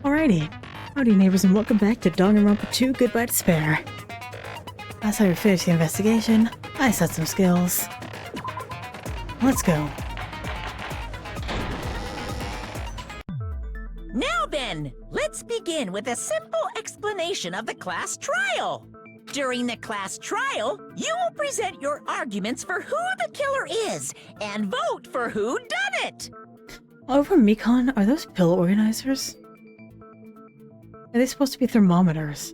Alrighty, howdy neighbors and welcome back to Danganronpa 2 Goodbye Despair. Last time we finished the investigation, I set some skills. Let's go. Now then, let's begin with a simple explanation of the class trial. During the class trial, you will present your arguments for who the killer is and vote for who done it. Over Mekon, are those pill organizers? Are they supposed to be thermometers?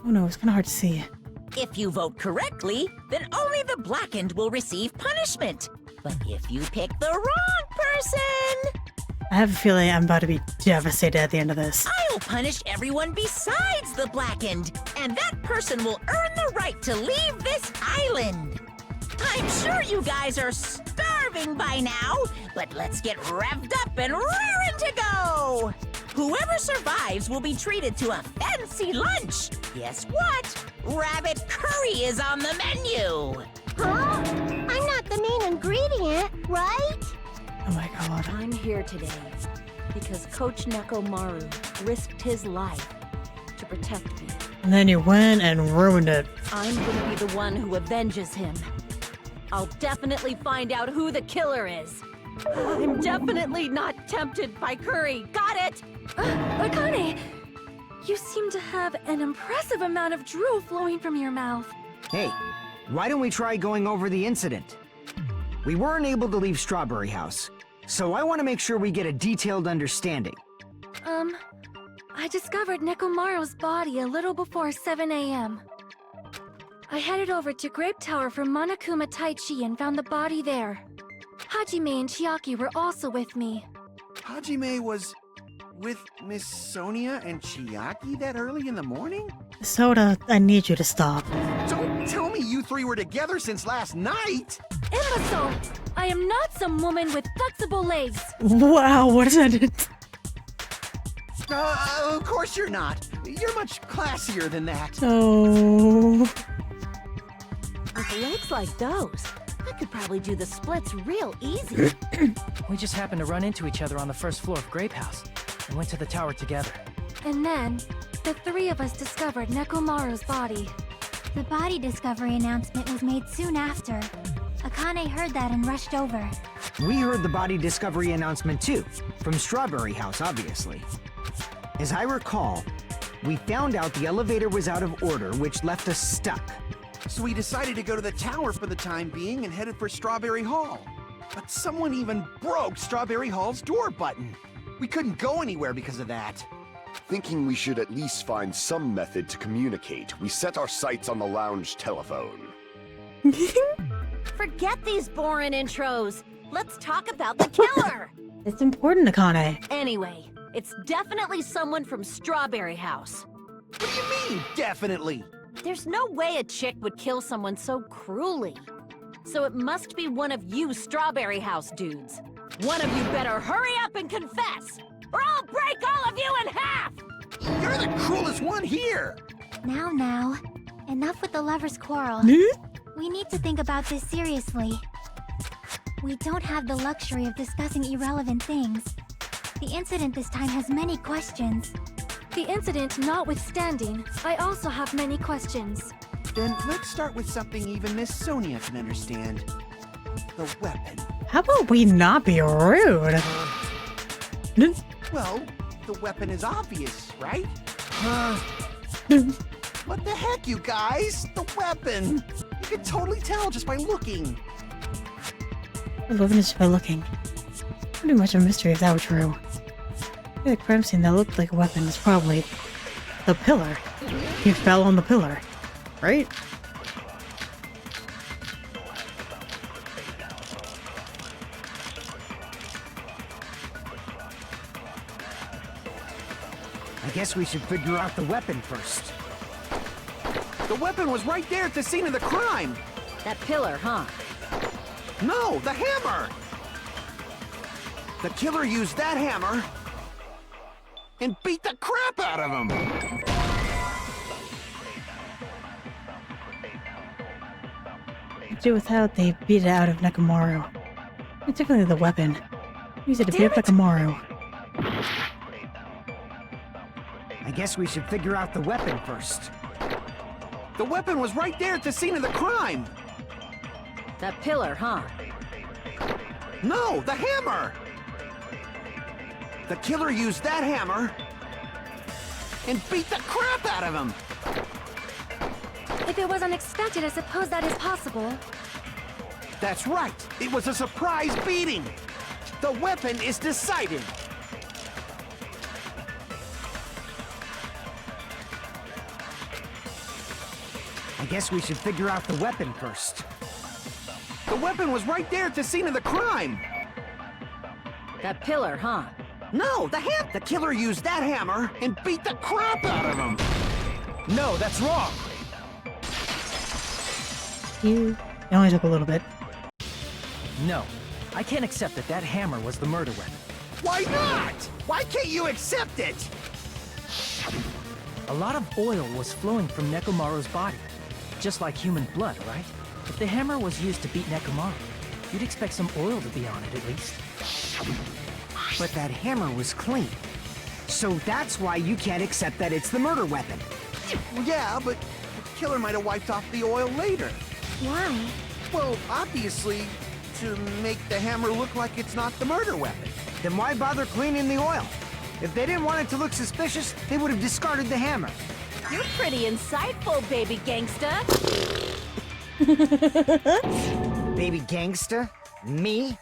Oh no, it's kind of hard to see. If you vote correctly, then only the blackened will receive punishment. But if you pick the wrong person, I have a feeling I'm about to be devastated at the end of this. I'll punish everyone besides the blackened, and that person will earn the right to leave this island. I'm sure you guys are starving by now, but let's get revved up and raring to go! Whoever survives will be treated to a fancy lunch. Guess what? Rabbit curry is on the menu! Huh? I'm not the main ingredient, right? Oh my god. I'm here today because Coach Nekomaru risked his life to protect me. And then you went and ruined it. I'm gonna be the one who avenges him. I'll definitely find out who the killer is. I'm definitely not tempted by curry. Got it? Akane, you seem to have an impressive amount of drool flowing from your mouth. Hey, why don't we try going over the incident? We weren't able to leave Strawberry House, so I want to make sure we get a detailed understanding. I discovered Nekomaru's body a little before 7 a.m. I headed over to Grape Tower from Monokuma Taichi and found the body there. Hajime and Chiaki were also with me. Hajime was with Miss Sonia and Chiaki that early in the morning? Soda, I need you to stop. Don't tell me you three were together since last night! Imbecile! I am not some woman with flexible legs. Wow, what is that? Of course you're not. You're much classier than that. Oh. With legs like those, I could probably do the splits real easy. We just happened to run into each other on the first floor of Grape House and went to the tower together. And then, the three of us discovered Nekomaru's body. The body discovery announcement was made soon after. Akane heard that and rushed over. We heard the body discovery announcement too, from Strawberry House, obviously. As I recall, we found out the elevator was out of order, which left us stuck. So we decided to go to the tower for the time being and headed for Strawberry Hall. But someone even broke Strawberry Hall's door button. We couldn't go anywhere because of that. Thinking we should at least find some method to communicate, we set our sights on the lounge telephone. Forget these boring intros. Let's talk about the killer. It's important, Akane. Anyway, it's definitely someone from Strawberry House. What do you mean, definitely? There's no way a chick would kill someone so cruelly. So it must be one of you Strawberry House dudes. One of you better hurry up and confess, or I'll break all of you in half! You're the cruelest one here! Now. Enough with the lovers' quarrel. We need to think about this seriously. We don't have the luxury of discussing irrelevant things. The incident this time has many questions. The incident notwithstanding, I also have many questions. Then let's start with something even Miss Sonia can understand. The weapon. How about we not be rude? Well, the weapon is obvious, right? What the heck, you guys? The weapon! You can totally tell just by looking. The weapon is just by looking. Pretty much a mystery if that were true. The crime scene that looked like a weapon is probably the pillar. He fell on the pillar, right? I guess we should figure out the weapon first. The weapon was right there at the scene of the crime! That pillar, huh? No, the hammer! The killer used that hammer and beat the crap out of him! Do without they beat it out of Nekomaru. Particularly the weapon. Use it to beat up Nekomaru. I guess we should figure out the weapon first. The weapon was right there at the scene of the crime! That pillar, huh? No, the hammer! The killer used that hammer and beat the crap out of him! If it was unexpected, I suppose that is possible. That's right! It was a surprise beating! The weapon is decided! I guess we should figure out the weapon first. The weapon was right there at the scene of the crime! That pillar, huh? No, the killer used that hammer and beat the crap out of him! No, that's wrong! It only took a little bit. No, I can't accept that that hammer was the murder weapon. Why not? Why can't you accept it? A lot of oil was flowing from Nekomaru's body. Just like human blood, right? If the hammer was used to beat Nekomaru, you'd expect some oil to be on it at least. But that hammer was clean. So that's why you can't accept that it's the murder weapon. Yeah, but the killer might have wiped off the oil later. Why? Well, obviously, to make the hammer look like it's not the murder weapon. Then why bother cleaning the oil? If they didn't want it to look suspicious, they would have discarded the hammer. You're pretty insightful, baby gangsta. Baby gangsta? Me?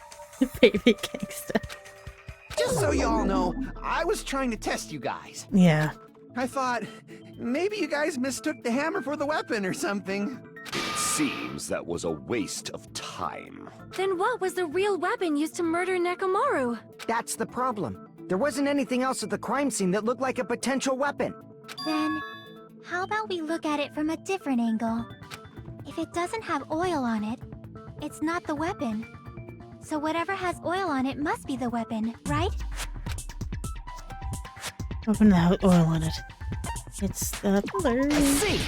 Baby gangsta. Just so you all know, I was trying to test you guys. Yeah. I thought, maybe you guys mistook the hammer for the weapon or something. It seems that was a waste of time. Then what was the real weapon used to murder Nekomaru? That's the problem. There wasn't anything else at the crime scene that looked like a potential weapon. Then, how about we look at it from a different angle? If it doesn't have oil on it, it's not the weapon. So whatever has oil on it must be the weapon, right? Open the oil on it. It's the pillar. I see!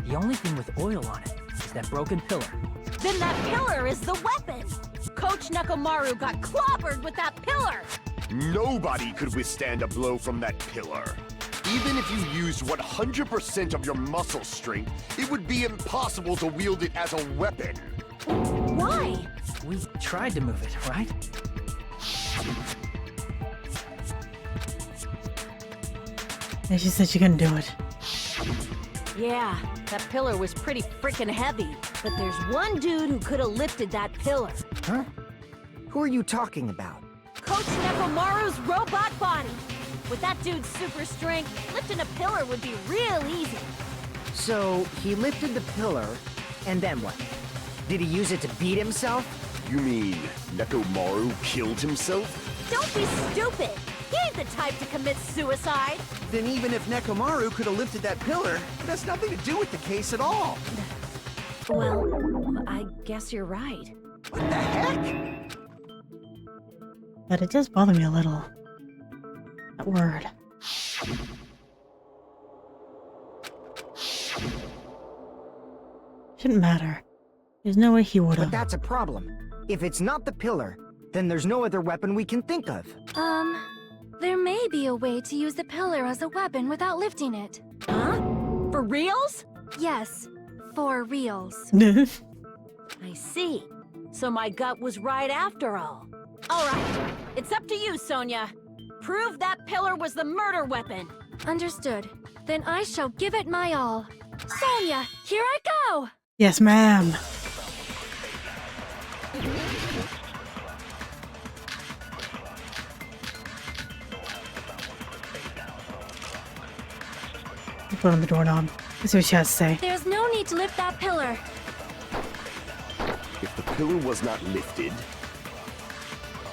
The only thing with oil on it is that broken pillar. Then that pillar is the weapon! Coach Nekomaru got clobbered with that pillar! Nobody could withstand a blow from that pillar. Even if you used 100% of your muscle strength, it would be impossible to wield it as a weapon. Why? We tried to move it, right? Yeah, she said she couldn't do it. Yeah, that pillar was pretty frickin' heavy. But there's one dude who could have lifted that pillar. Huh? Who are you talking about? Coach Nekomaru's robot body. With that dude's super strength, lifting a pillar would be real easy. So, he lifted the pillar, and then what? Did he use it to beat himself? You mean Nekomaru killed himself? Don't be stupid! He ain't the type to commit suicide! Then even if Nekomaru could have lifted that pillar, it has nothing to do with the case at all. Well, I guess you're right. What the heck? But it does bother me a little. That word. Shouldn't matter. There's no way he would But have. that's a problem. If it's not the pillar, then there's no other weapon we can think of. There may be a way to use the pillar as a weapon without lifting it. Huh? For reals? Yes, for reals. I see. So my gut was right after all. Alright, it's up to you, Sonia. Prove that pillar was the murder weapon. Understood. Then I shall give it my all. Sonia, here I go! Yes, ma'am. Put on the doorknob. Let's see what she has to say. There's no need to lift that pillar. If the pillar was not lifted,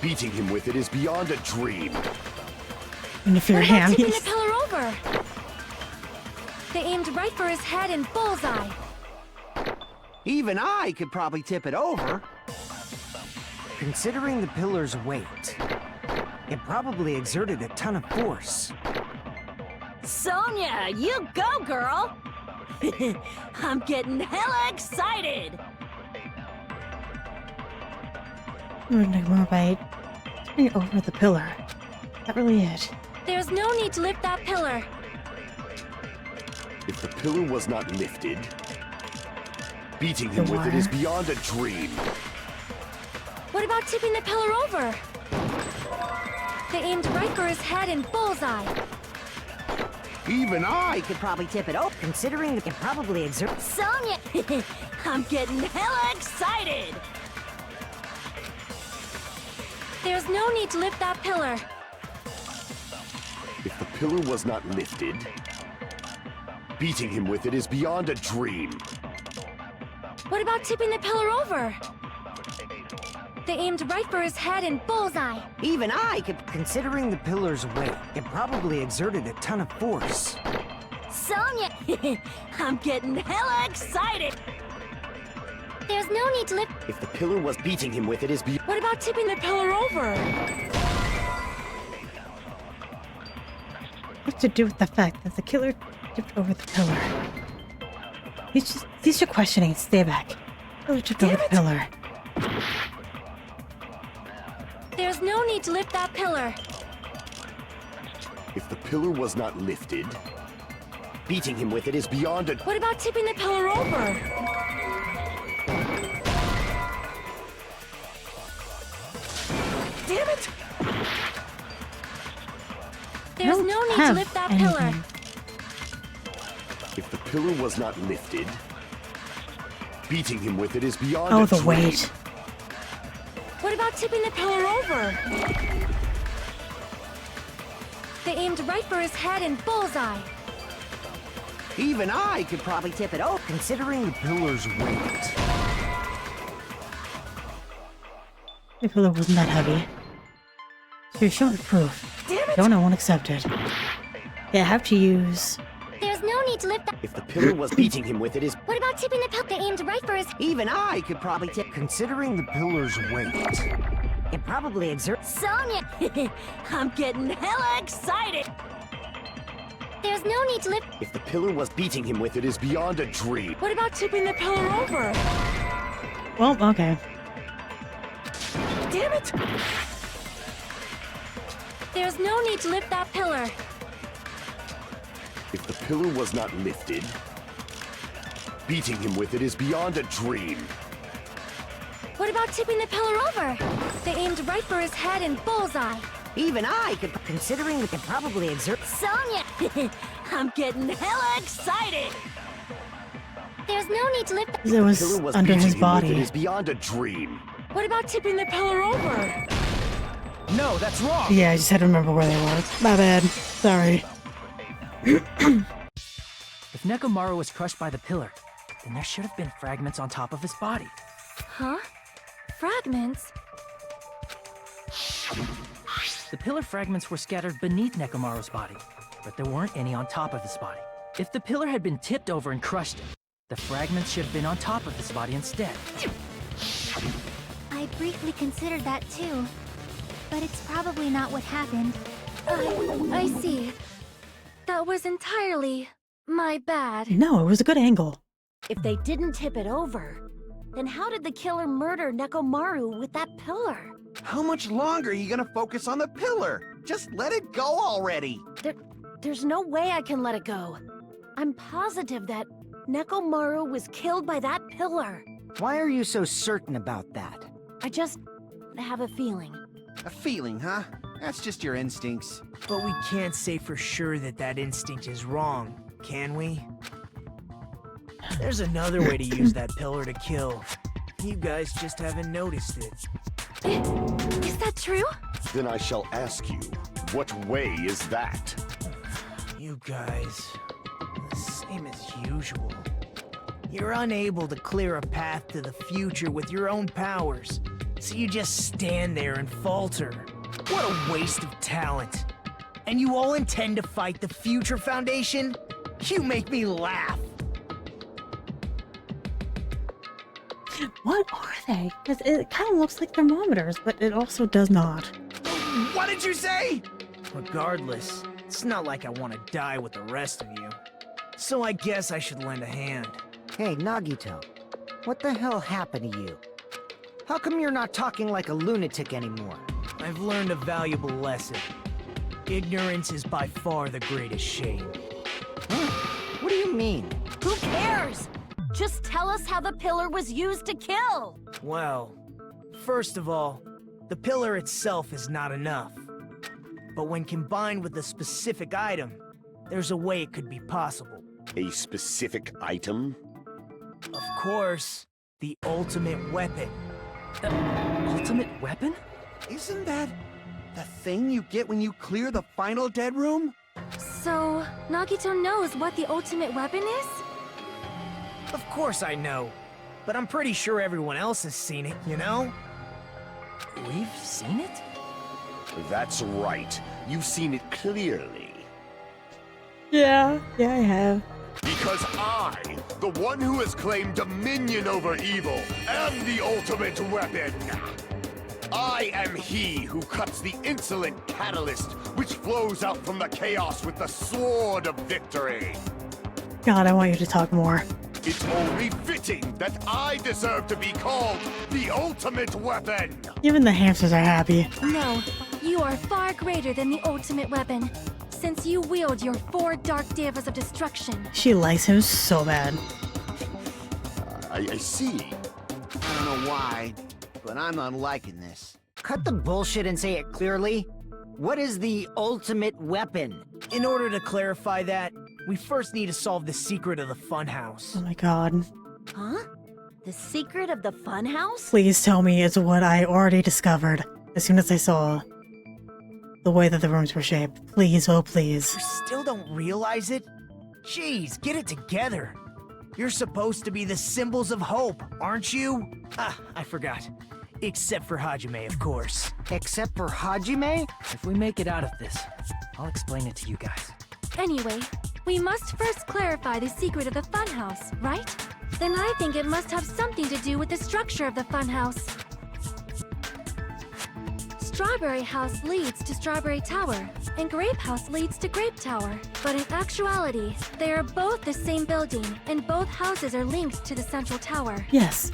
beating him with it is beyond a dream. And if your What about hand tipping the pillar over? They aimed right for his head and bullseye. Even I could probably tip it over. Considering the pillar's weight, it probably exerted a ton of force. Sonia, you go, girl! I'm getting hella excited! Nekomaro by turning over the pillar. Is that really it? There's no need to lift that pillar. If the pillar was not lifted, beating him The with it is water. beyond a dream. What about tipping the pillar over? They aimed right for his head and bullseye. Even I Could probably tip it over, considering it can probably exert. Sonya! I'm getting hella excited! There's no need to lift that pillar. If the pillar was not lifted, beating him with it is beyond a dream. What about tipping the pillar over? They aimed right for his head and bullseye. Even I could, considering the pillar's weight, it probably exerted a ton of force. Sonya! I'm getting hella excited! There's no need to lift. If the pillar was beating him with it is beyond. What about tipping the pillar over? What's to do with the fact that the killer tipped over the pillar? These are questioning. Stay back. Killer tipped over the pillar. There's no need to lift that pillar. If the pillar was not lifted, beating him with it is beyond a. What about tipping the pillar over? Damn it! There's don't no need to have lift that anything. pillar. If the pillar was not lifted, beating him with it is beyond Oh, a the dream. weight. What about tipping the pillar over? They aimed right for his head and bullseye. Even I could probably tip it over. Considering the pillar's weight. The pillar wasn't that heavy. So you're showing proof. Damn it! Don't, I won't accept it. Yeah, I have to use. There's no need to lift that. If the pillar was beating him with it is. What about tipping the pillar? They aimed right for his. Even I could probably tip. Considering the pillar's weight. It probably exert. Sonya! I'm getting hella excited! There's no need to lift. If the pillar was beating him with it is beyond a dream. What about tipping the pillar over? Well, okay. Damn it! There's no need to lift that pillar. If the pillar was not lifted, beating him with it is beyond a dream. What about tipping the pillar over? They aimed right for his head and bullseye. Even I could. Considering it can probably exert. Sonya! I'm getting hella excited! There's no need to lift. It The was pillar was under beating his him with it body. is beyond a dream. What about tipping the pillar over? No, that's wrong! Yeah, I just had to remember where they were. My bad. Sorry. If Nekomaru was crushed by the pillar, then there should have been fragments on top of his body. Huh? Fragments? The pillar fragments were scattered beneath Nekomaru's body, but there weren't any on top of his body. If the pillar had been tipped over and crushed him, the fragments should have been on top of his body instead. I briefly considered that too. But it's probably not what happened. I see. That was entirely my bad. No, it was a good angle. If they didn't tip it over, then how did the killer murder Nekomaru with that pillar? How much longer are you gonna focus on the pillar? Just let it go already. There's no way I can let it go. I'm positive that Nekomaru was killed by that pillar. Why are you so certain about that? I just have a feeling. A feeling, huh? That's just your instincts. But we can't say for sure that that instinct is wrong, can we? There's another way to use that pillar to kill. You guys just haven't noticed it. Is that true? Then I shall ask you, what way is that? You guys, the same as usual. You're unable to clear a path to the future with your own powers, so you just stand there and falter. What a waste of talent. And you all intend to fight the Future Foundation? You make me laugh. What are they? Because it kind of looks like thermometers, but it also does not. What did you say? Regardless, it's not like I want to die with the rest of you. So I guess I should lend a hand. Hey, Nagito. What the hell happened to you? How come you're not talking like a lunatic anymore? I've learned a valuable lesson. Ignorance is by far the greatest shame. What do you mean? Who cares? Just tell us how the pillar was used to kill. Well, first of all, the pillar itself is not enough. But when combined with a specific item, there's a way it could be possible. A specific item? Of course, the ultimate weapon. The ultimate weapon? Isn't that the thing you get when you clear the final dead room? So, Nagito knows what the ultimate weapon is? Of course I know, but I'm pretty sure everyone else has seen it, you know? We've seen it? That's right. You've seen it clearly. Yeah, I have. Because I, the one who has claimed dominion over evil, am the ultimate weapon. I am he who cuts the insolent catalyst which flows out from the chaos with the sword of victory. God, I want you to talk more. It's only fitting that I deserve to be called the ultimate weapon. Even the hamsters are happy. No, you are far greater than the ultimate weapon, since you wield your 4 dark devas of destruction. She likes him so bad. I see. I don't know why, but I'm not liking this. Cut the bullshit and say it clearly. What is the ultimate weapon? In order to clarify that, we first need to solve the secret of the funhouse. Oh my god. Huh? The secret of the funhouse? Please tell me it's what I already discovered as soon as I saw the way that the rooms were shaped. Please, oh please. You still don't realize it? Jeez, get it together. You're supposed to be the symbols of hope, aren't you? Ah, I forgot. Except for Hajime, of course. Except for Hajime? If we make it out of this, I'll explain it to you guys. Anyway, we must first clarify the secret of the funhouse, right? Then I think it must have something to do with the structure of the funhouse. Strawberry House leads to Strawberry Tower, and Grape House leads to Grape Tower. But in actuality, they are both the same building, and both houses are linked to the central tower. Yes.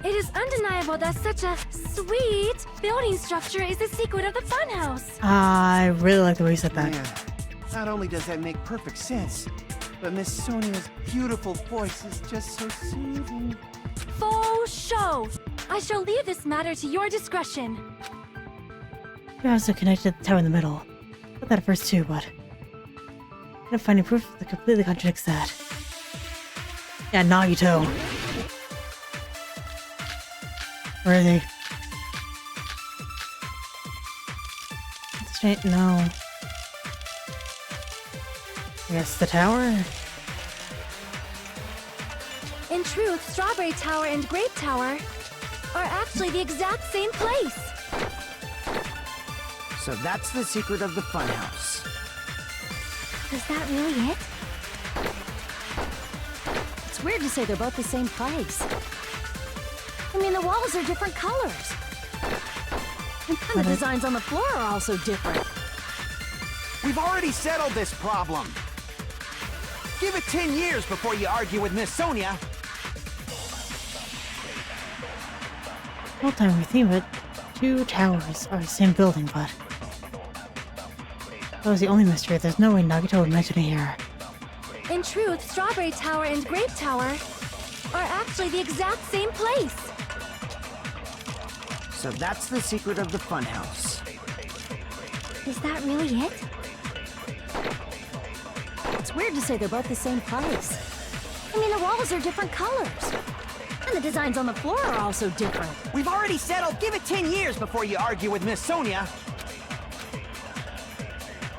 It is undeniable that such a sweet building structure is the secret of the funhouse. I really like the way you said that. Yeah. Not only does that make perfect sense, but Miss Sonia's beautiful voice is just so soothing. Faux show! I shall leave this matter to your discretion. You're also connected to the tower in the middle. Thought that at first too, but I couldn't find any proof that completely contradicts that. Yeah, Nagito. Where is he? Straight? No. I guess the tower? In truth, Strawberry Tower and Grape Tower are actually the exact same place. So that's the secret of the funhouse. Is that really it? It's weird to say they're both the same place. I mean, the walls are different colors. And the designs on the floor are also different. We've already settled this problem. Give it 10 years before you argue with Miss Sonia. Whole time we think of it, 2 towers are the same building, but that was the only mystery. There's no way Nagito would mention it here. In truth, Strawberry Tower and Grape Tower are actually the exact same place. So that's the secret of the funhouse. Is that really it? It's weird to say they're both the same place. I mean, the walls are different colors. And the designs on the floor are also different. We've already settled. Give it 10 years before you argue with Miss Sonia.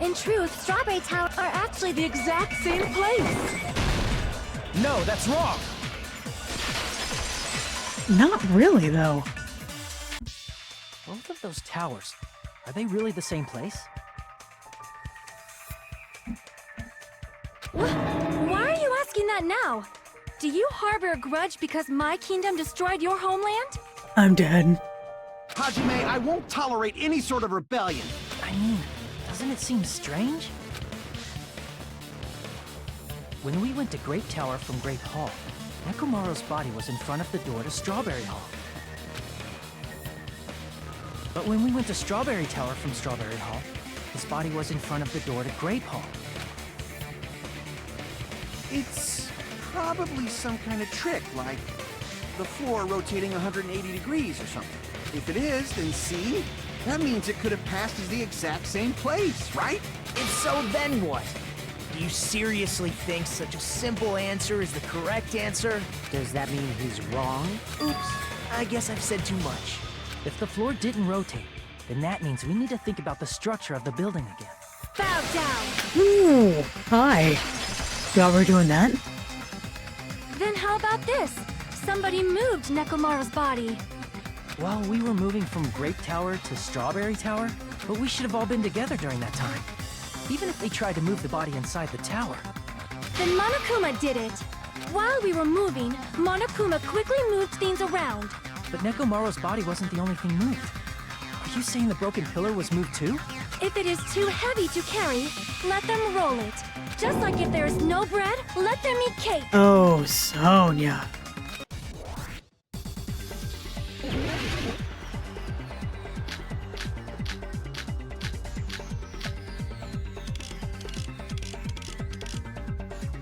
In truth, Strawberry Tower are actually the exact same place. No, that's wrong. Not really, though. Both of those towers, are they really the same place? Why are you asking that now? Do you harbor a grudge because my kingdom destroyed your homeland? I'm dead. Hajime, I won't tolerate any sort of rebellion. I mean, doesn't it seem strange? When we went to Grape Tower from Grape Hall, Nekomaru's body was in front of the door to Strawberry Hall. But when we went to Strawberry Tower from Strawberry Hall, his body was in front of the door to Grape Hall. It's probably some kind of trick, like the floor rotating 180 degrees or something. If it is, then see? That means it could have passed as the exact same place, right? If so, then what? Do you seriously think such a simple answer is the correct answer? Does that mean he's wrong? Oops, I guess I've said too much. If the floor didn't rotate, then that means we need to think about the structure of the building again. Bow down! Ooh, hi. Y'all were doing that? Then how about this? Somebody moved Nekomaru's body. Well, we were moving from Grape Tower to Strawberry Tower, but we should have all been together during that time. Even if they tried to move the body inside the tower. Then Monokuma did it. While we were moving, Monokuma quickly moved things around. But Nekomaru's body wasn't the only thing moved. Are you saying the broken pillar was moved too? If it is too heavy to carry, let them roll it. Just like if there is no bread, let them eat cake. Oh, Sonia.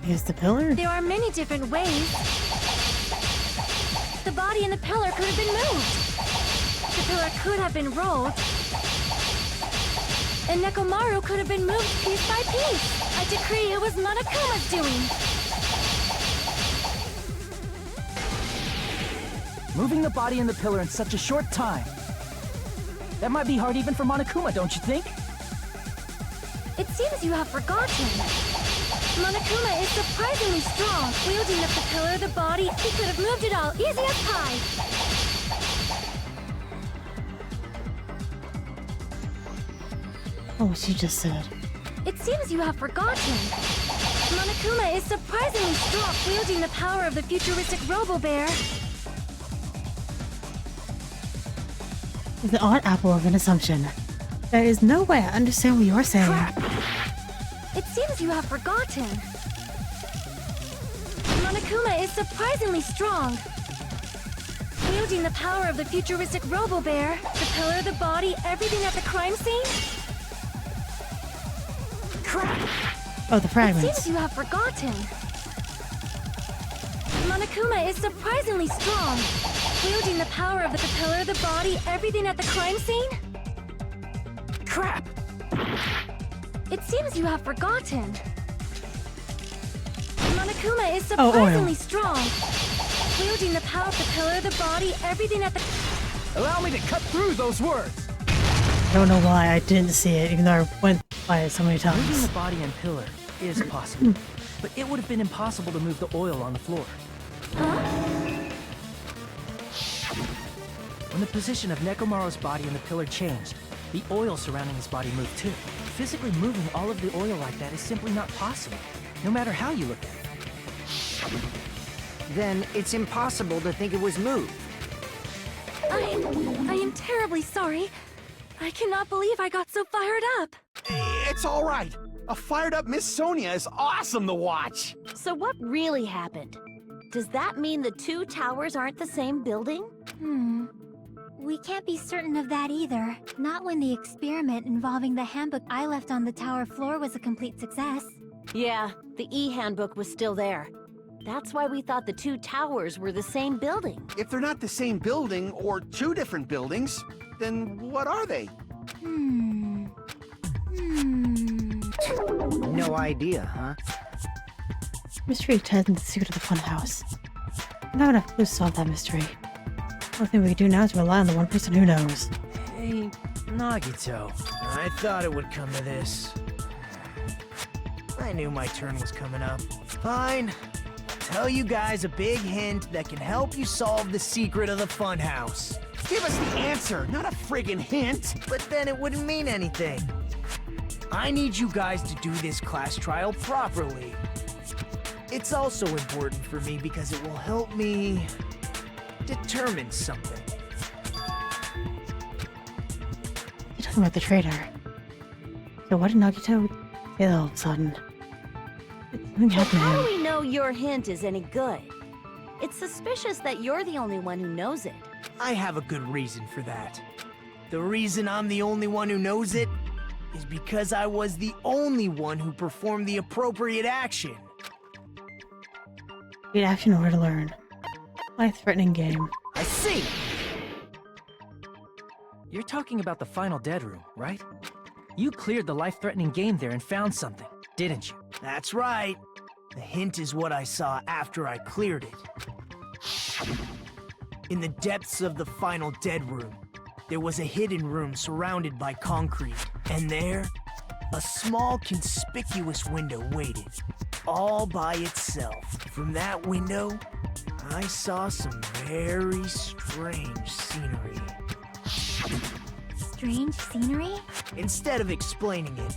Here's the pillar? There are many different ways. The body and the pillar could have been moved. The pillar could have been rolled. And Nekomaru could have been moved piece by piece. I decree it was Monokuma's doing. Moving the body and the pillar in such a short time. That might be hard even for Monokuma, don't you think? It seems you have forgotten. Monokuma is surprisingly strong. Wielding up the pillar, the body, he could have moved it all easy as pie. Oh, what she just said. It seems you have forgotten. Monokuma is surprisingly strong. Wielding the power of the futuristic Robo-Bear. It's the odd apple of an assumption. There is no way I understand what you're saying. It seems you have forgotten. Monokuma is surprisingly strong. Wielding the power of the futuristic Robo-Bear, the pillar, the body, everything at the crime scene? Crap! Oh, the It fragments. seems you have forgotten. Monokuma is surprisingly strong. Wielding the power of the pillar, the body, everything at the crime scene? Crap! It seems you have forgotten. Monokuma is oil. surprisingly strong. Wielding the power of the pillar, the body, everything at the... Allow me to cut through those words! I don't know why I didn't see it, even though I went by it so many Moving times. the body and pillar is possible, but it would have been impossible to move the oil on the floor. When the position of Nekomaru's body and the pillar changed, the oil surrounding his body moved too. Physically moving all of the oil like that is simply not possible, no matter how you look at it. Then it's impossible to think it was moved. I am terribly sorry. I cannot believe I got so fired up. It's all right. A fired up Miss Sonia is awesome to watch. So what really happened? Does that mean the two towers aren't the same building? We can't be certain of that either. Not when the experiment involving the handbook I left on the tower floor was a complete success. Yeah, the e-handbook was still there. That's why we thought the two towers were the same building. If they're not the same building or two different buildings, then what are they? No idea, huh? Mystery tells me the secret of the funhouse. I don't have enough clues to solve that mystery. The only thing we can do now is rely on the one person who knows. Hey, Nagito. I thought it would come to this. I knew my turn was coming up. Fine. Tell you guys a big hint that can help you solve the secret of the funhouse. Give us the answer, not a friggin' hint. But then it wouldn't mean anything. I need you guys to do this class trial properly. It's also important for me because it will help me determine something. You're talking about the traitor. So what did Nagito feel all of a sudden? Did something So happen to how him? do we know your hint is any good? It's suspicious that you're the only one who knows it. I have a good reason for that. The reason I'm the only one who knows it is because I was the only one who performed the appropriate action. Read action in order to learn. Life-threatening game. I see! You're talking about the final dead room, right? You cleared the life-threatening game there and found something, didn't you? That's right. The hint is what I saw after I cleared it. In the depths of the final dead room, there was a hidden room surrounded by concrete. And there, a small conspicuous window waited, all by itself. From that window, I saw some very strange scenery. Strange scenery? Instead of explaining it,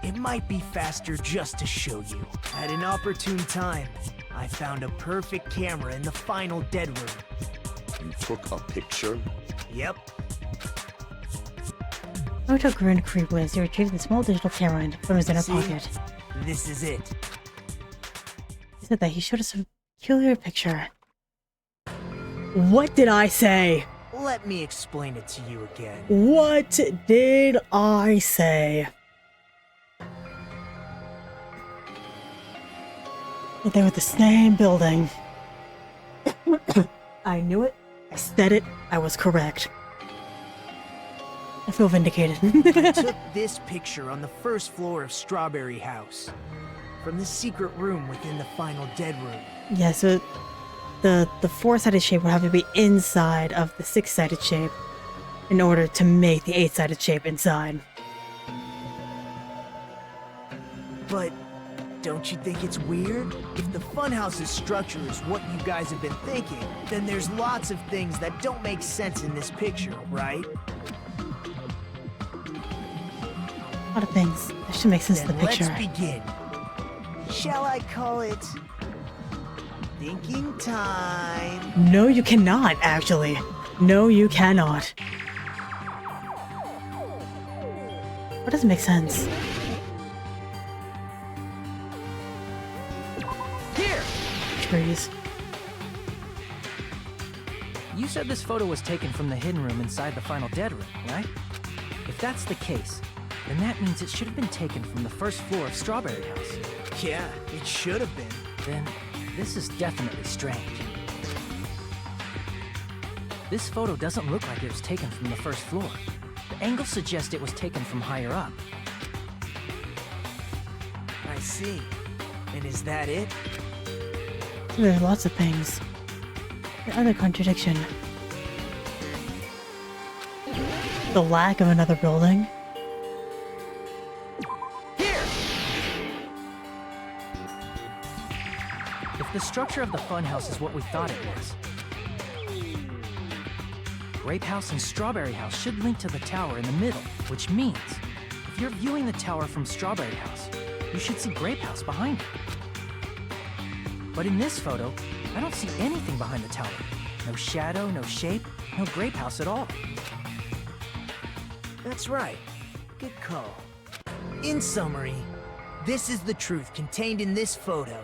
it might be faster just to show you. At an opportune time, I found a perfect camera in the final dead room. You took a picture? Yep. Moto grinned creepily as he retrieved the small digital camera from his inner See? pocket. This is it. He said that he showed us a peculiar picture. What did I say? Let me explain it to you again. What did I say? They were the same building. I knew it. I said it. I was correct. I feel vindicated. I took this picture on the first floor of Strawberry House, from the secret room within the final dead room. Yeah, so the four-sided shape would have to be inside of the six-sided shape in order to make the eight-sided shape inside. But don't you think it's weird? If the funhouse's structure is what you guys have been thinking, then there's lots of things that don't make sense in this picture, right? A lot of things. That should make sense in the Then picture. let's begin. Shall I call it thinking time? No, you cannot, actually. No, you cannot. What doesn't make sense? Here! Trees. You said this photo was taken from the hidden room inside the final dead room, right? If that's the case, then that means it should have been taken from the first floor of Strawberry House. Yeah, it should have been. Then, this is definitely strange. This photo doesn't look like it was taken from the first floor. The angles suggest it was taken from higher up. I see. And is that it? There's lots of things. The other contradiction. The lack of another building. If the structure of the funhouse is what we thought it was, Grape House and Strawberry House should link to the tower in the middle, which means if you're viewing the tower from Strawberry House, you should see Grape House behind it. But in this photo, I don't see anything behind the tower. No shadow, no shape, no Grape House at all. That's right. Good call. In summary, this is the truth contained in this photo.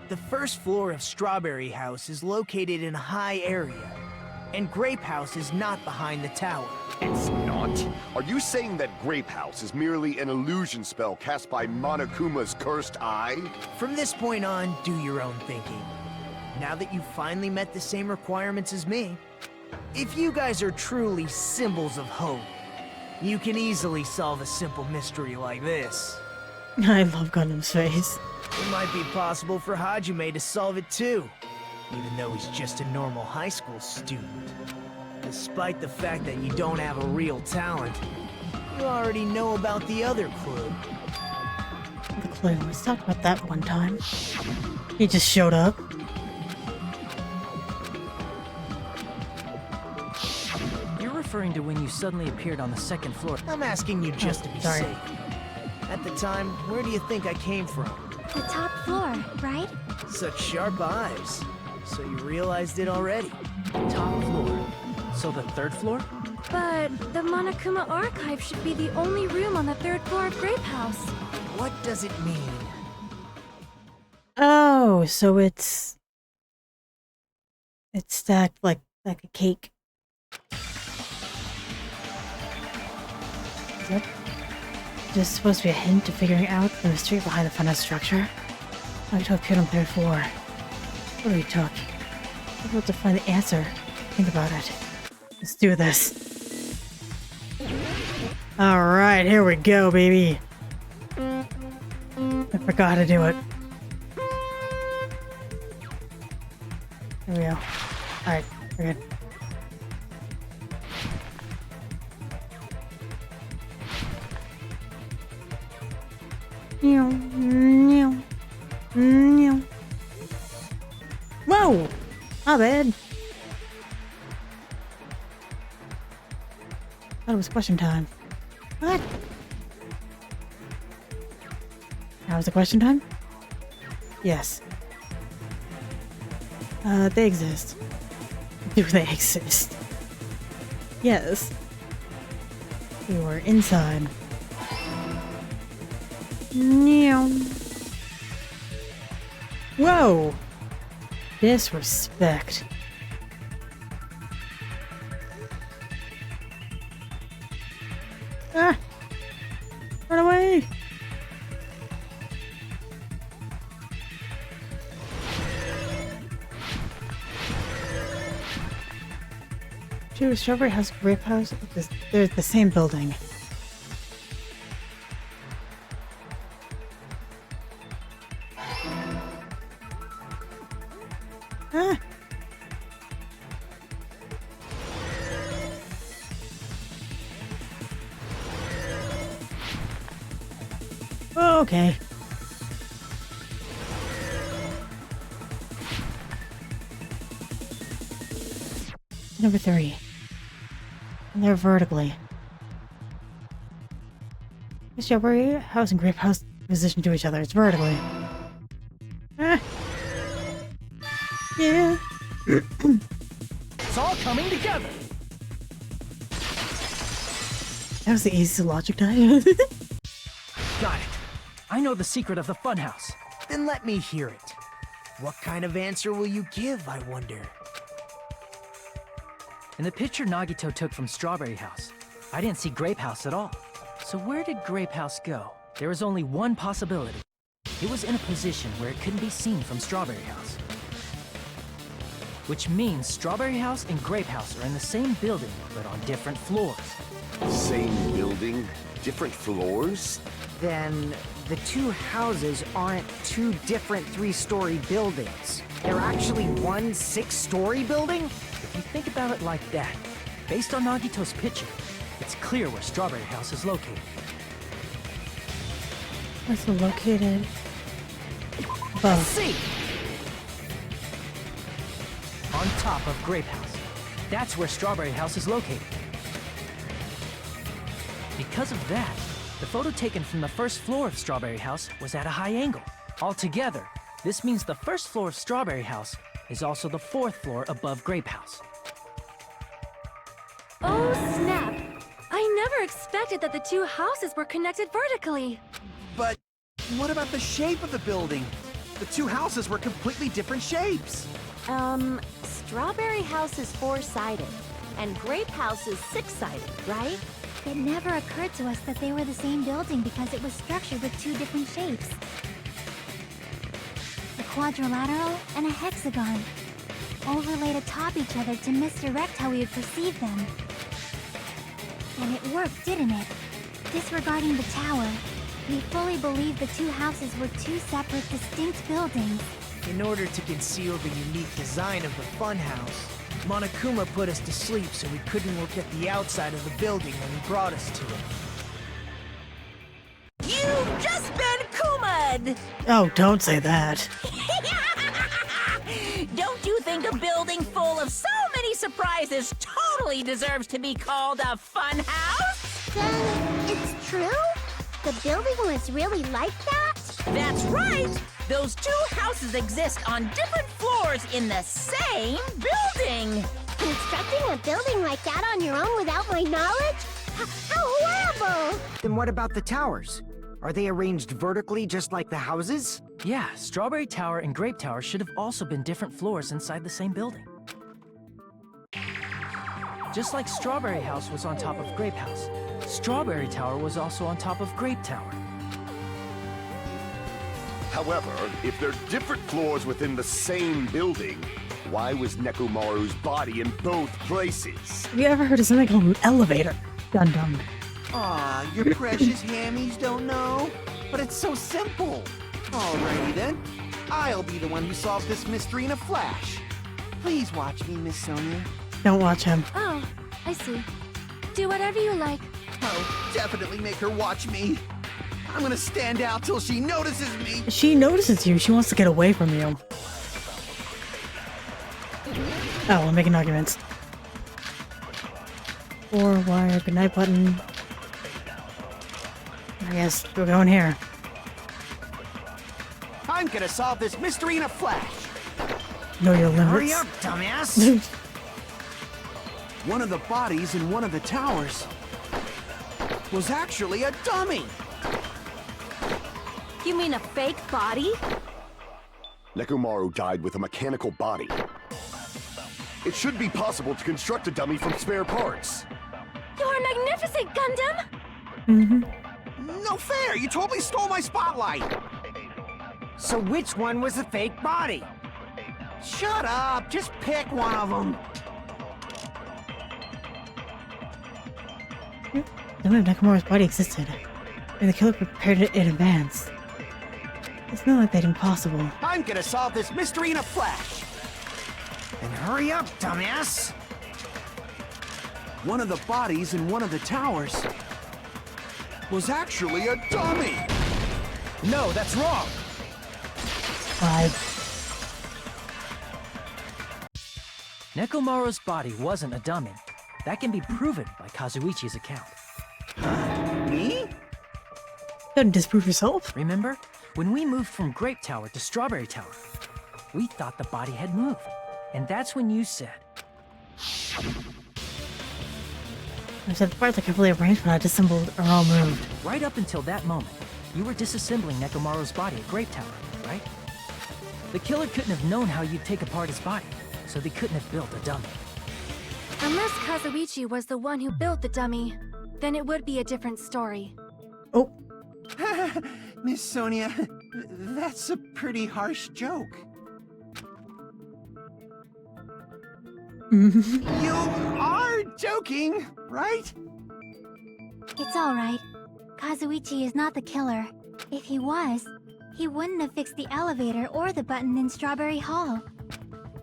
The first floor of Strawberry House is located in a high area, and Grape House is not behind the tower. It's not? Are you saying that Grape House is merely an illusion spell cast by Monokuma's cursed eye? From this point on, do your own thinking. Now that you've finally met the same requirements as me, if you guys are truly symbols of hope, you can easily solve a simple mystery like this. I love Gundam's face. It might be possible for Hajime to solve it too, even though he's just a normal high school student. Despite the fact that you don't have a real talent, you already know about the other clue. The clue. Let's talk about that one time. He just showed up. You're referring to when you suddenly appeared on the second floor. I'm asking you just to be sorry. safe. At the time, where do you think I came from? The top floor, right? Such sharp eyes. So you realized it already. Top floor. So the third floor? But the Monokuma Archive should be the only room on the third floor of Grape House. What does it mean? Oh, so it's It's stacked like a cake. Is that just supposed to be a hint to figuring out the mystery behind the funhouse structure? Nagito appeared on third floor. What do we talk? We're able to find the answer. Think about it. Let's do this. Alright, here we go, baby. I forgot how to do it. Here we go. Alright, we're good. Whoa! Not bad. Thought it was question time. What? Now is the question time? Yes. They exist. Do they exist? Yes. We were inside. Whoa! Disrespect. Ah! Run away! Dude, Strawberry House, Grape House, they're the same building. Ah! Oh, okay. Number 3. And they're vertically. The Strawberry House and Grape House position to each other. It's vertically. Ah. Yeah. It's all coming together. That was the easiest logic die. Got it. I know the secret of the funhouse. Then let me hear it. What kind of answer will you give, I wonder? In the picture Nagito took from Strawberry House, I didn't see Grape House at all. So where did Grape House go? There was only one possibility. It was in a position where it couldn't be seen from Strawberry House. Which means Strawberry House and Grape House are in the same building, but on different floors. Same building, different floors? Then the two houses aren't two different 3-story buildings. They're actually one 6-story building? If you think about it like that, based on Nagito's picture, it's clear where Strawberry House is located. Where's it located? Above. See! On top of Grape House. That's where Strawberry House is located. Because of that, the photo taken from the first floor of Strawberry House was at a high angle. Altogether, this means the first floor of Strawberry House is also the 4th floor above Grape House. Oh, snap! I never expected that the two houses were connected vertically. But what about the shape of the building? The two houses were completely different shapes. Strawberry House is 4-sided, and Grape House is 6-sided, right? It never occurred to us that they were the same building because it was structured with two different shapes. A quadrilateral and a hexagon, overlaid atop each other to misdirect how we would perceive them. And it worked, didn't it? Disregarding the tower, we fully believed the two houses were two separate, distinct buildings. In order to conceal the unique design of the funhouse, Monokuma put us to sleep so we couldn't look at the outside of the building when he brought us to it. You've just been Kuma'd! Oh, don't say that. Don't you think a building full of so many surprises totally deserves to be called a fun house? Then it's true? The building was really like that? That's right! Those two houses exist on different floors in the same building! Constructing a building like that on your own without my knowledge? How horrible! Then what about the towers? Are they arranged vertically just like the houses? Yeah, Strawberry Tower and Grape Tower should have also been different floors inside the same building. Just like Strawberry House was on top of Grape House, Strawberry Tower was also on top of Grape Tower. However, if there's different floors within the same building, why was Nekomaru's body in both places? Have you ever heard of something called an elevator? Dum dum. Aw, your precious hammies don't know? But it's so simple. Alrighty then. I'll be the one who solves this mystery in a flash. Please watch me, Miss Sonia. Don't watch him. Oh, I see. Do whatever you like. Oh, definitely make her watch me. I'm gonna stand out till she notices me. She notices you. She wants to get away from you. Oh, I'm making arguments. 4-wire goodnight button. I guess we're going here. I'm gonna solve this mystery in a flash. Know your limits. Hurry up, dumbass! One of the bodies in one of the towers was actually a dummy. You mean a fake body? Nekomaru died with a mechanical body. It should be possible to construct a dummy from spare parts. You're magnificent, Gundam! Mm-hmm. No fair! You totally stole my spotlight! So which one was the fake body? Shut up! Just pick one of them! The way Nekomaru's body existed, and the killer prepared it in advance. It's not like that impossible. I'm gonna solve this mystery in a flash! And hurry up, dumbass! One of the bodies in one of the towers was actually a dummy! No, that's wrong! 5. Nekomaru's body wasn't a dummy. That can be proven by Kazuichi's account. Me? Don't disprove yourself. Remember? When we moved from Grape Tower to Strawberry Tower, we thought the body had moved. And that's when you said... I said the parts are carefully arranged when I disassembled are all moved. Right up until that moment, you were disassembling Nekomaru's body at Grape Tower, right? The killer couldn't have known how you'd take apart his body, so they couldn't have built a dummy. Unless Kazuichi was the one who built the dummy, then it would be a different story. Oh, Miss Sonia, that's a pretty harsh joke. You are joking, right? It's alright. Kazuichi is not the killer. If he was, he wouldn't have fixed the elevator or the button in Strawberry Hall.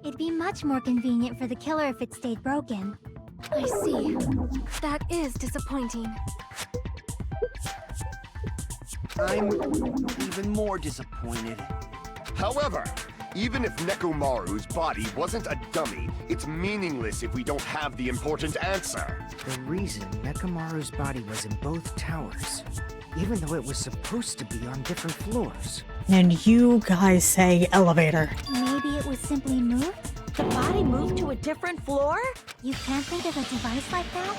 It'd be much more convenient for the killer if it stayed broken. I see. That is disappointing. I'm even more disappointed. However, even if Nekomaru's body wasn't a dummy, it's meaningless if we don't have the important answer. The reason Nekomaru's body was in both towers, even though it was supposed to be on different floors. and you guys say elevator. Maybe it was simply moved? The body moved to a different floor? You can't think of a device like that?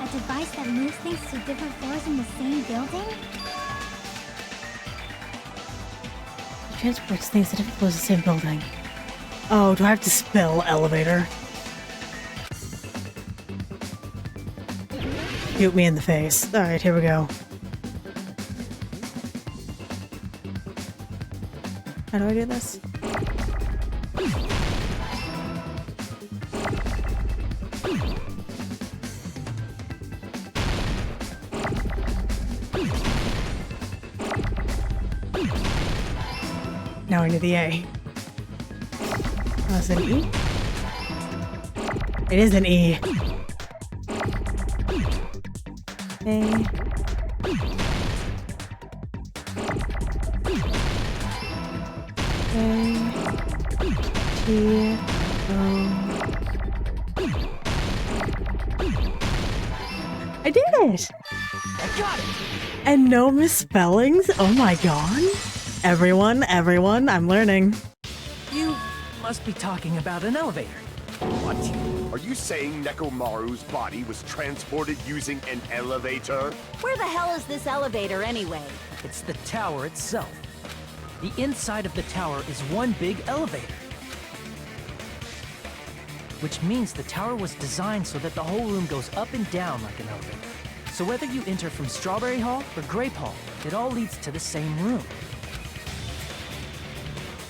A device that moves things to different floors in the same building? Transports things to different floors of the same building. Oh, do I have to spell elevator? Shoot me in the face. Alright, here we go. How do I do this? Now I need the A. Oh, is it an E? It is an E. A. T. O. I did it! I got it! And no misspellings? Oh my god. Everyone, I'm learning. You must be talking about an elevator. What? Are you saying Nekomaru's body was transported using an elevator? Where the hell is this elevator anyway? It's the tower itself. The inside of the tower is one big elevator. which means the tower was designed so that the whole room goes up and down like an elevator. So whether you enter from Strawberry Hall or Grape Hall, it all leads to the same room.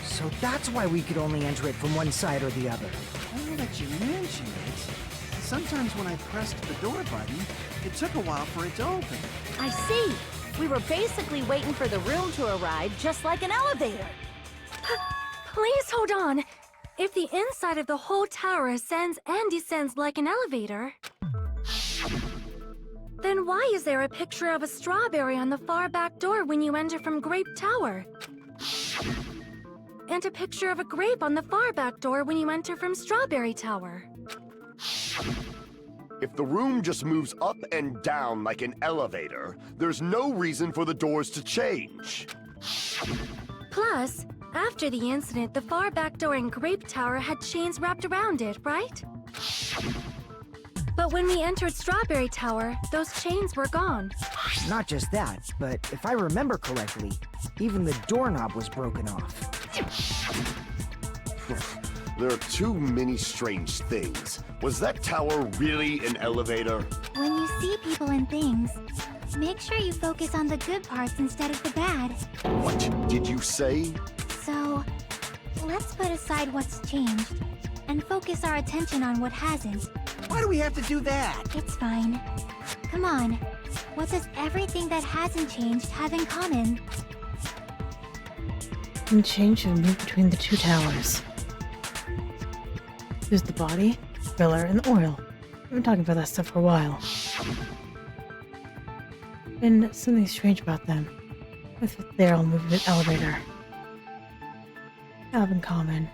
So that's why we could only enter it from one side or the other. Now that you mention it, sometimes when I pressed the door button, it took a while for it to open. I see. We were basically waiting for the room to arrive, just like an elevator. Please hold on. If the inside of the whole tower ascends and descends like an elevator, then why is there a picture of a strawberry on the far back door when you enter from Grape Tower? And a picture of a grape on the far back door when you enter from Strawberry Tower. If the room just moves up and down like an elevator, there's no reason for the doors to change. Plus, after the incident, the far back door in Grape Tower had chains wrapped around it, right? But when we entered Strawberry Tower, those chains were gone. Not just that, but if I remember correctly, even the doorknob was broken off. There are too many strange things. Was that tower really an elevator? When you see people and things, make sure you focus on the good parts instead of the bad. What did you say? So, let's put aside what's changed and focus our attention on what hasn't. Why do we have to do that? It's fine. Come on. What does everything that hasn't changed have in common? And change and move between the two towers. There's the body, filler, and the oil. We've been talking about that stuff for a while. And something strange about them. If they're all moving an elevator. Have in common.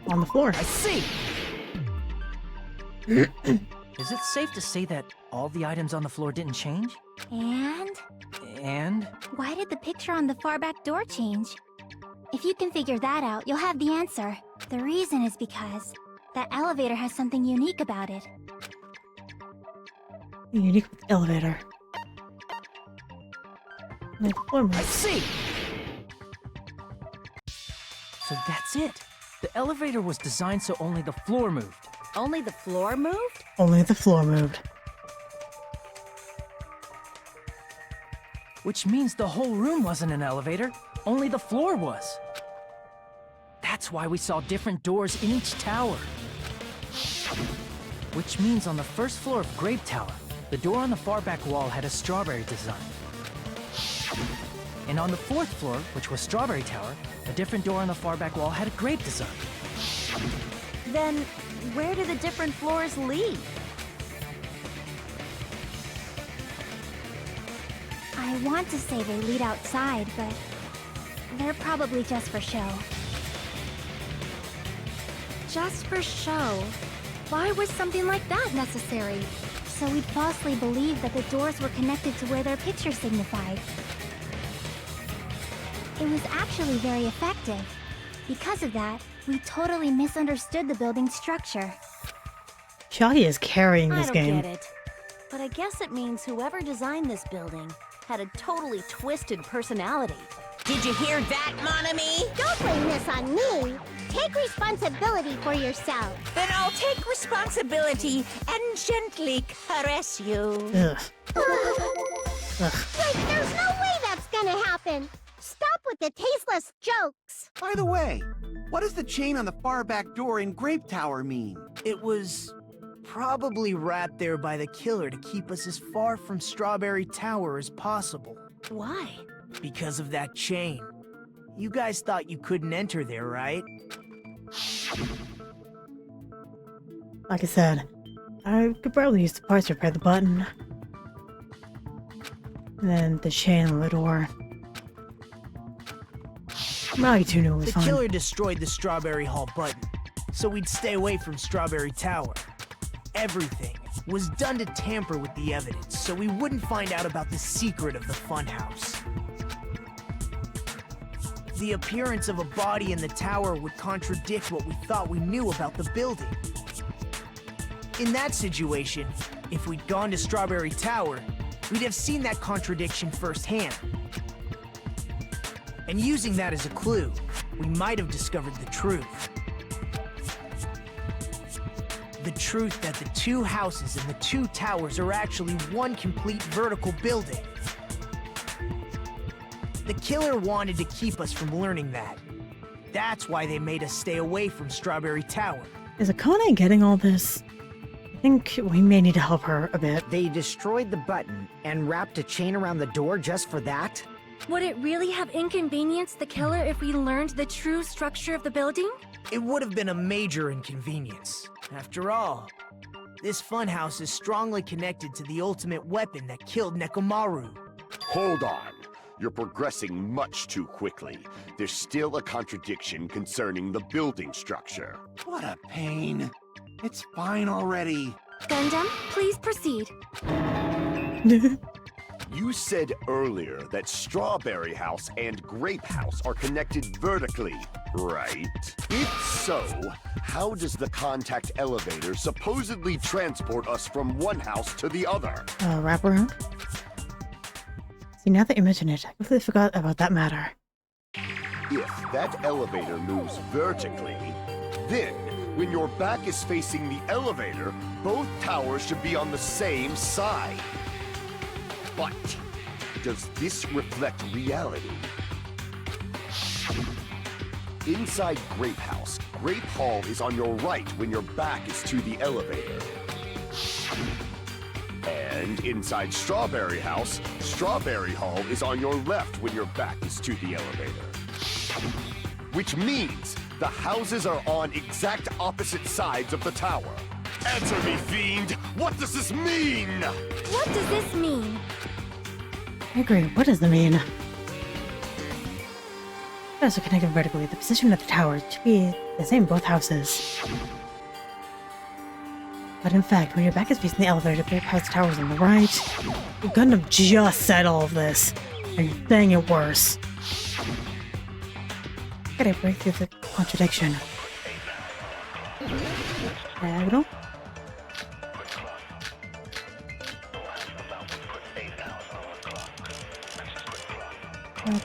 On the floor. I see! Is it safe to say that all the items on the floor didn't change? And? And? Why did the picture on the far back door change? If you can figure that out, you'll have the answer. The reason is because that elevator has something unique about it. Unique with the elevator. Like the floor I moves. see! So that's it. The elevator was designed so only the floor moved. Only the floor moved? Only the floor moved. Which means the whole room wasn't an elevator, only the floor was. That's why we saw different doors in each tower. Which means on the first floor of Grape Tower, the door on the far back wall had a strawberry design. And on the fourth floor, which was Strawberry Tower, a different door on the far back wall had a grape design. Then, where do the different floors lead? I want to say they lead outside, but they're probably just for show. Just for show. Why was something like that necessary? So we'd falsely believe that the doors were connected to where their picture signified. It was actually very effective. Because of that, we totally misunderstood the building's structure. Shaggy is carrying I this don't game. get it. But I guess it means whoever designed this building had a totally twisted personality. Did you hear that, mon ami? Don't blame this on me. Take responsibility for yourself. Then I'll take responsibility and gently caress you. Ugh. Wait, there's no way that's gonna happen. Stop with the tasteless jokes. By the way, what does the chain on the far back door in Grape Tower mean? It was probably wrapped there by the killer to keep us as far from Strawberry Tower as possible. Why? Because of that chain. You guys thought you couldn't enter there, right? Like I said, I could probably use the parts to repair the button. And then the chain on the door. Maggie 2 knew it was The fine. killer destroyed the Strawberry Hall button, so we'd stay away from Strawberry Tower. Everything was done to tamper with the evidence, so we wouldn't find out about the secret of the funhouse. The appearance of a body in the tower would contradict what we thought we knew about the building. In that situation, if we'd gone to Strawberry Tower, we'd have seen that contradiction firsthand. And using that as a clue, we might have discovered the truth. the truth that the two houses and the two towers are actually one complete vertical building. The killer wanted to keep us from learning that. That's why they made us stay away from Strawberry Tower. Is Akane getting all this? I think we may need to help her a bit. They destroyed the button and wrapped a chain around the door just for that? Would it really have inconvenienced the killer if we learned the true structure of the building? It would have been a major inconvenience. After all, this funhouse is strongly connected to the ultimate weapon that killed Nekomaru. Hold on. You're progressing much too quickly. There's still a contradiction concerning the building structure. What a pain. It's fine already. Gundam, please proceed. You said earlier that Strawberry House and Grape House are connected vertically, right? If so, how does the contact elevator supposedly transport us from one house to the other? Wraparound? See, now that you mention it, I completely forgot about that matter. If that elevator moves vertically, then when your back is facing the elevator, both towers should be on the same side. But does this reflect reality? Inside Grape House, Grape Hall is on your right when your back is to the elevator. And inside Strawberry House, Strawberry Hall is on your left when your back is to the elevator. Which means the houses are on exact opposite sides of the tower. Answer me, fiend! What does this mean? What does this mean? I agree. What does that mean? Those are connected vertically. The position of the tower should be the same in both houses. But in fact, when your back is facing the elevator, Grape House Tower is on the right. Gundam just said all of this, and you're saying it worse. Gotta break through the contradiction. Diagonal?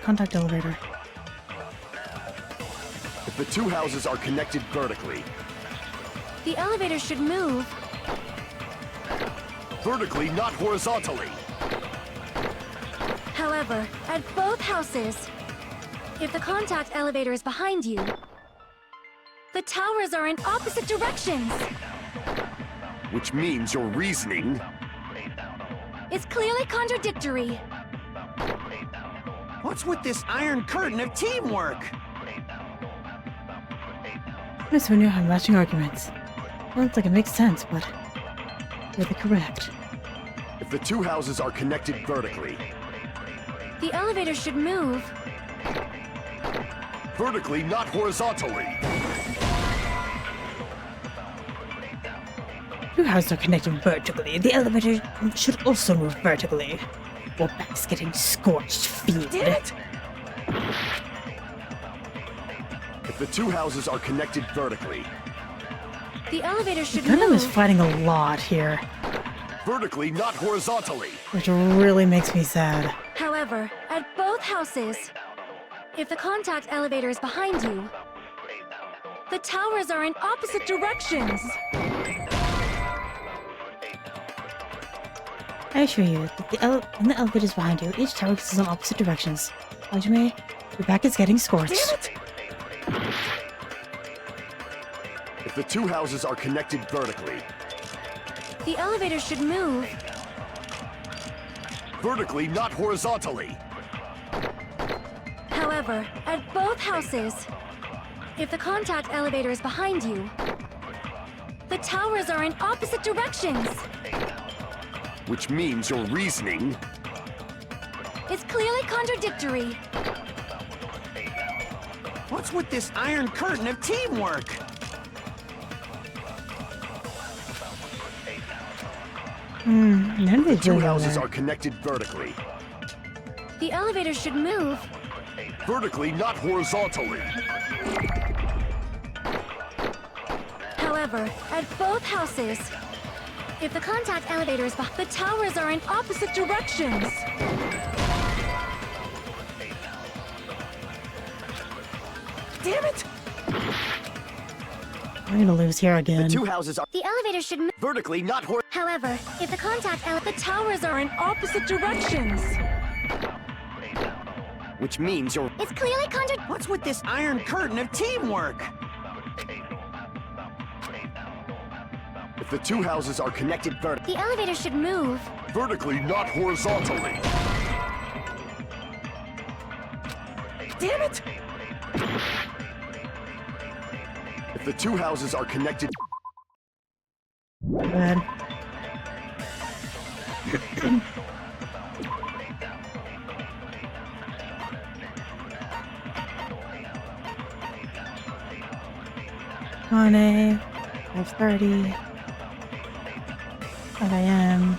Contact elevator. If the two houses are connected vertically, The elevator should move. vertically, not horizontally. However, at both houses, if the contact elevator is behind you, the towers are in opposite directions. Which means your reasoning. It's clearly contradictory. What's with this iron curtain of teamwork? Notice when you have matching arguments. Sounds like it makes sense, but you're correct. If the two houses are connected vertically, The elevator should move. vertically, not horizontally. Two houses are connected vertically. The elevator should also move vertically. Your back's getting scorched, fiend. Damn it! If the two houses are connected vertically, The elevator should Gundam is move. fighting a lot here, vertically, not horizontally. which really makes me sad. However, at both houses, if the contact elevator is behind you, the towers are in opposite directions. I assure you that when the elevator is behind you, each tower is in opposite directions. Hajime, your back is getting scorched. If the two houses are connected vertically, The elevator should move. vertically, not horizontally. However, at both houses, if the contact elevator is behind you, the towers are in opposite directions. Which means your reasoning. It's clearly contradictory. What's with this iron curtain of teamwork? None of these Two really go houses there. are connected vertically, The elevator should move. vertically, not horizontally. However, at both houses, if the contact elevator is behind, the towers are in opposite directions. Damn it! I'm gonna lose here again. The two houses are The elevator should move. vertically, not horizontally. However, if the contact The towers are in opposite directions. Which means you're... it's clearly What's with this iron curtain of teamwork? If the two houses are connected the elevator should move. vertically, not horizontally. Damn it! If the two houses are connected... Good. Kane, 5:30. 5 a.m.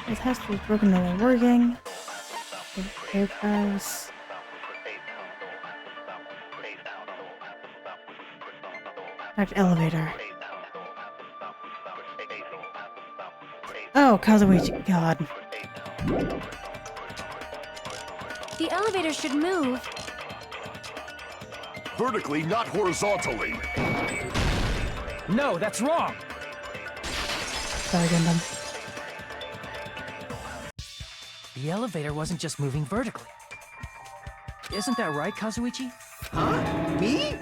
This house was broken, no one working. Grape house. Back elevator. Oh, Kazuichi, God. The elevator should move. Vertically, not horizontally. No, that's wrong! Sorry, Gundam. The elevator wasn't just moving vertically. Isn't that right, Kazuichi? Huh? Me?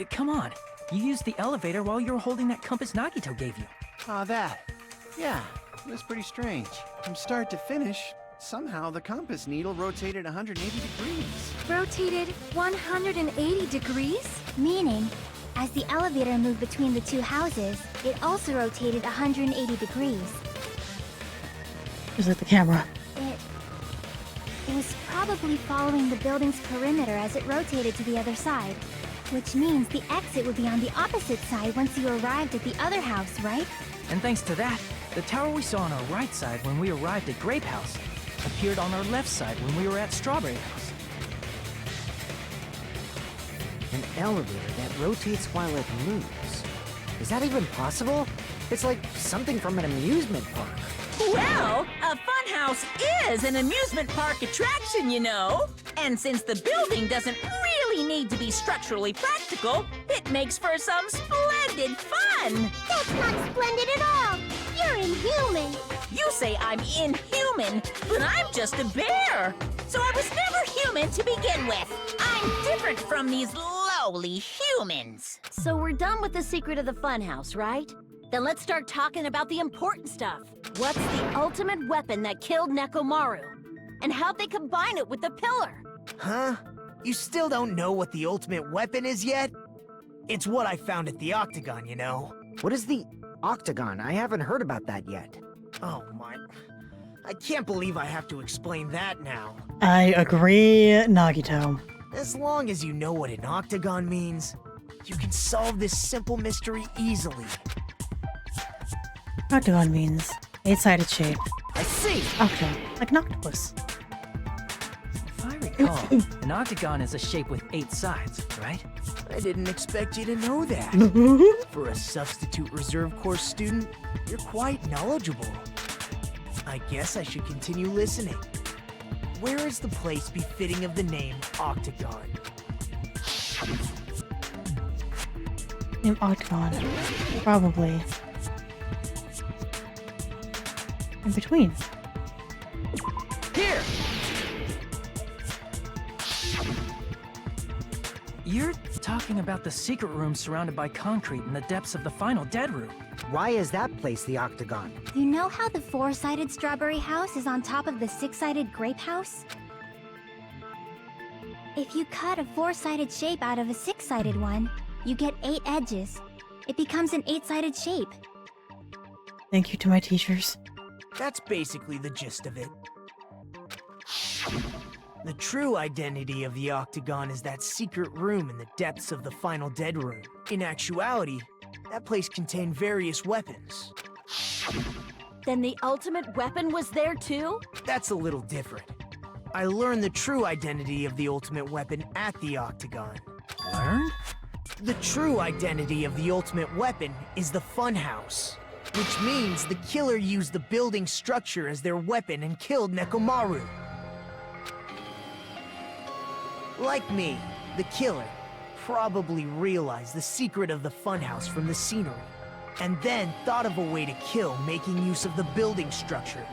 Come on. You used the elevator while you were holding that compass Nagito gave you. Ah, that. Yeah, it was pretty strange. From start to finish, somehow the compass needle rotated 180 degrees. Rotated 180 degrees? Meaning, as the elevator moved between the two houses, it also rotated 180 degrees. Just like the camera. It was probably following the building's perimeter as it rotated to the other side. Which means the exit would be on the opposite side once you arrived at the other house, right? And thanks to that, the tower we saw on our right side when we arrived at Grape House appeared on our left side when we were at Strawberry House. An elevator that rotates while it moves. Is that even possible? It's like something from an amusement park. Well, a funhouse is an amusement park attraction, you know. And since the building doesn't really need to be structurally practical, it makes for some splendid fun. That's not splendid at all. You're inhuman. You say I'm inhuman, but I'm just a bear. So I was never human to begin with. I'm different from these lowly humans. So we're done with the secret of the funhouse, right? Then let's start talking about the important stuff. What's the ultimate weapon that killed Nekomaru? And how'd they combine it with the pillar? Huh? You still don't know what the ultimate weapon is yet? It's what I found at the Octagon, you know. What is the Octagon? I haven't heard about that yet. Oh my... I can't believe I have to explain that now. I agree, Nagito. As long as you know what an Octagon means, you can solve this simple mystery easily. Octagon means 8-sided shape. I see! Octo, like an octopus. If I recall, an octagon is a shape with 8 sides, right? I didn't expect you to know that. For a substitute reserve course student, you're quite knowledgeable. I guess I should continue listening. Where is the place befitting of the name Octagon? Name Octagon. Probably. In between. Here! You're talking about the secret room surrounded by concrete in the depths of the final dead room. Why is that place the Octagon? You know how the 4-sided strawberry house is on top of the 6-sided grape house? If you cut a 4-sided shape out of a 6-sided one, you get 8 edges. It becomes an 8-sided shape. Thank you to my teachers. That's basically the gist of it. The true identity of the Octagon is that secret room in the depths of the final dead room. In actuality, that place contained various weapons. Then the ultimate weapon was there too? That's a little different. I learned the true identity of the ultimate weapon at the Octagon. Learned? The true identity of the ultimate weapon is the Funhouse, which means the killer used the building structure as their weapon and killed Nekomaru. Like me, the killer, probably realized the secret of the funhouse from the scenery, and then thought of a way to kill making use of the building structure.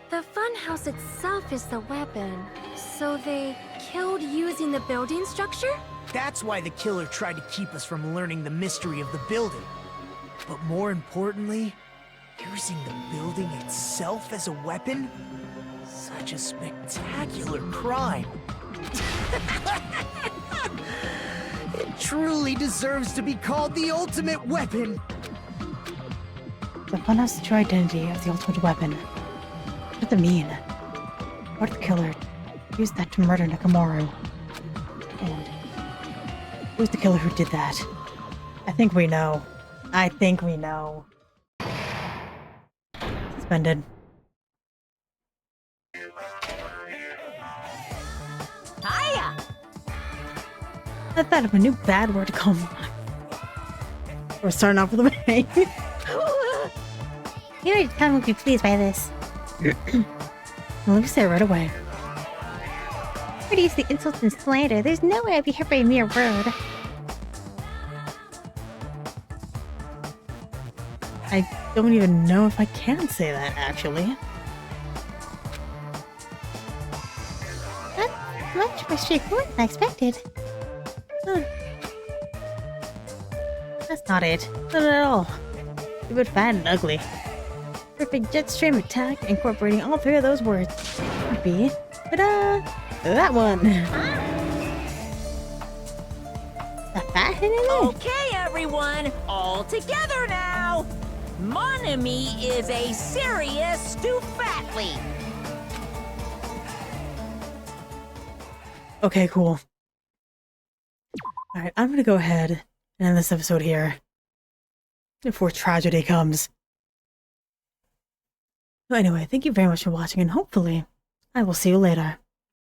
The funhouse itself is the weapon, so they killed using the building structure? That's why the killer tried to keep us from learning the mystery of the building. But more importantly, using the building itself as a weapon? Such a spectacular crime. It truly deserves to be called the ultimate weapon. The funhouse, the true identity of the ultimate weapon. What does it mean? What if the killer used that to murder Nekomaru? And who's the killer who did that? I think we know. I think we know. Suspended. Hiya! I thought of a new bad word to call mine. We're starting off with a bang. You know, Tom will be pleased by this. Well, let me say it right away. Where to use the insults and slander? There's no way I'd be hurt by a mere word. I don't even know if I can say that, actually. That's much more straightforward than I expected. Huh. That's not it. Not at all. Stupid, fat, and ugly. Perfect jet stream attack, incorporating all three of those words. Would be, ta-da! That one. The fat hidden in there? Okay, everyone, all together now. Mon ami is a serious stoufatly. Okay, cool. Alright, I'm gonna go ahead and end this episode here. Before tragedy comes. So anyway, thank you very much for watching, and hopefully, I will see you later.